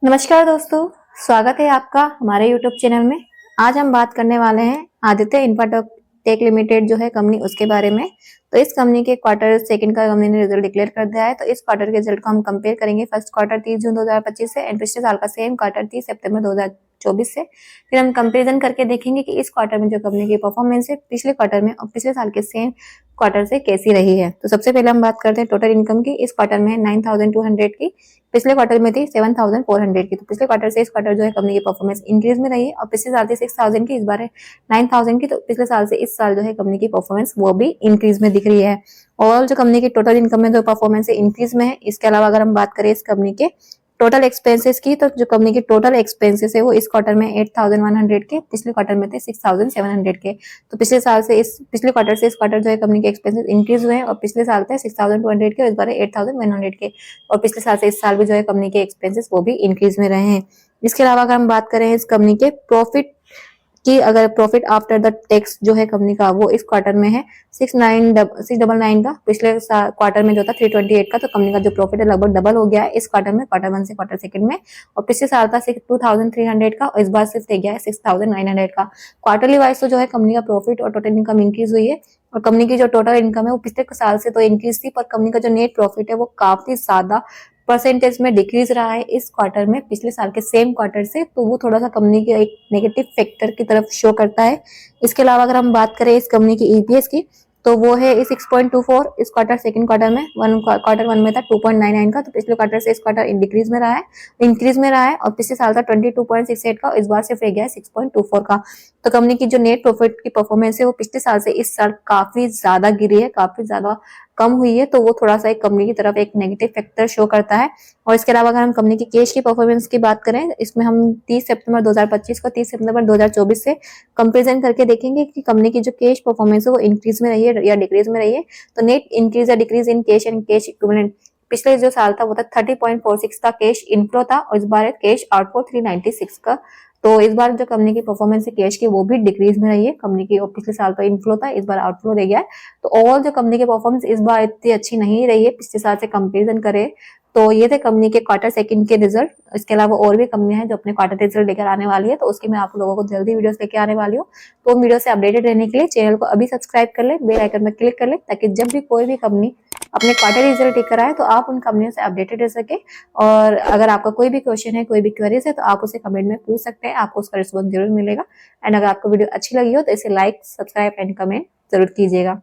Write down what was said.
नमस्कार दोस्तों, स्वागत है आपका हमारे यूट्यूब चैनल में। आज हम बात करने वाले हैं आदित्य इंफ्राटेक लिमिटेड जो है कंपनी, उसके बारे में। तो इस कंपनी के क्वार्टर सेकंड का कंपनी ने रिजल्ट डिक्लेयर कर दिया है। तो इस क्वार्टर के रिजल्ट को हम कंपेयर करेंगे फर्स्ट क्वार्टर 30 जून 2025 से एंड पिछले साल का सेम क्वार्टर 30 सितंबर 2024 से। फिर हम कंपेरिजन करके देखेंगे कि इस क्वार्टर में जो कंपनी की परफॉर्मेंस है पिछले क्वार्टर में और पिछले साल के सेम क्वार्टर से कैसी रही है। तो सबसे पहले हम बात करते हैं टोटल इनकम की। इस क्वार्टर में 9,200 की, पिछले क्वार्टर में थी 7,400 की। तो पिछले क्वार्टर से इस क्वार्टर जो है कंपनी की परफॉर्मेंस इंक्रीज में रही है और पिछले साल से 6,000 की, इस बार है 9,000 की। तो पिछले साल से इस साल जो है कंपनी की परफॉर्मेंस वो भी इंक्रीज में दिख रही है। ओवरऑल जो कंपनी की टोटल इनकम में जो परफॉर्मेंस है इंक्रीज में है। इसके अलावा अगर हम बात करें इस कंपनी के टोटल एक्सपेंसेस की, तो जो कंपनी के टोटल एक्सपेंसेस है वो इस क्वार्टर में 8,100 के, पिछले क्वार्टर में थे 6,700 के। तो पिछले क्वार्टर से इस क्वार्टर जो है कंपनी के एक्सपेंसेस इंक्रीज हुए हैं और पिछले साल थे 6,200 के और इस बार 8,100 के। और पिछले साल से इस साल भी जो है कंपनी के एक्सपेंसेस वो भी इंक्रीज में रहे हैं। इसके अलावा अगर हम बात करें इस कंपनी के प्रॉफिट कि अगर प्रॉफिट आफ्टर द टैक्स जो है कंपनी का वो इस क्वार्टर में है 699 का, पिछले क्वार्टर में जो था 328 का। तो कंपनी का जो प्रॉफिट है लगभग डबल हो गया है इस क्वार्टर में, क्वार्टर वन से क्वार्टर सेकंड में। और पिछले साल था 2,300 का और इस बार सिर्फ गया है 6,900 का। क्वार्टरली वाइज तो जो है कंपनी का प्रॉफिट और टोटल इनकम इंक्रीज हुई है। और कंपनी की जो टोटल इनकम है वो पिछले साल से तो इंक्रीज थी, पर कंपनी का जो नेट प्रॉफिट है वो काफी ज्यादा परसेंटेज में डिक्रीज रहा है इस क्वार्टर में पिछले साल के सेम क्वार्टर से। तो वो थोड़ा सा कंपनी के एक नेगेटिव फैक्टर की तरफ शो करता है। इसके अलावा अगर हम बात करें इस कंपनी की ईपीएस की, तो वो है 6.24 इस क्वार्टर सेकंड क्वार्टर में। क्वार्टर वन में था 2.99 का। तो पिछले क्वार्टर से इस क्वार्टर डिक्रीज में रहा है, इंक्रीज में रहा है। और पिछले साल था 22.68 का, इस बार सिर्फ रह गया है 6.24 का। तो कंपनी की जो नेट प्रॉफिट की परफॉर्मेंस है वो पिछले साल से इस साल काफी ज्यादा गिरी है, काफी ज्यादा कम हुई है। तो वो थोड़ा सा एक कंपनी की तरफ एक नेगेटिव फैक्टर शो करता है। और इसके अलावा अगर हम कंपनी की कैश की परफॉर्मेंस की बात करें, इसमें हम 30 सितंबर 2025 को 30 सितंबर 2024 से कंपेरिजन करके देखेंगे कि कंपनी की जो कैश परफॉर्मेंस है वो इंक्रीज में रही है या डिक्रीज में रही है। तो नेट इंक्रीज या decrease in cash and cash equivalent, पिछले जो साल था वो था 30.46 का कैश इनफ्लो था और इस बार है कैश आउटफ्लो 396 का। तो इस बार जो कंपनी की परफॉर्मेंस है कैश की वो भी डिक्रीज में रही है कंपनी की, और पिछले साल तो इनफ्लो था, इस बार आउटफ्लो रह गया है। तो ओवरऑल जो कंपनी की परफॉर्मेंस इस बार इतनी अच्छी नहीं रही है पिछले साल से कंपेरिजन करें तो। ये थे कंपनी के क्वार्टर सेकंड के रिजल्ट। इसके अलावा और भी कंपनियां हैं जो अपने क्वार्टर रिजल्ट लेकर आने वाली है, तो उसकी मैं आप लोगों को जल्दी वीडियोस लेके आने वाली हूँ। तो वीडियो से अपडेटेड रहने के लिए चैनल को अभी सब्सक्राइब कर ले, बेल आइकन में क्लिक कर ले, ताकि जब भी कोई भी कंपनी अपने क्वार्टर रिजल्ट लेकर आए तो आप उन कंपनियों से अपडेटेड रह सके। और अगर आपका कोई भी क्वेश्चन है, कोई भी क्वेरीज है, तो आप उसे कमेंट में पूछ सकते हैं, आपको उसका रिस्पॉन्स जरूर मिलेगा। एंड अगर आपको वीडियो अच्छी लगी हो तो इसे लाइक, सब्सक्राइब एंड कमेंट जरूर कीजिएगा।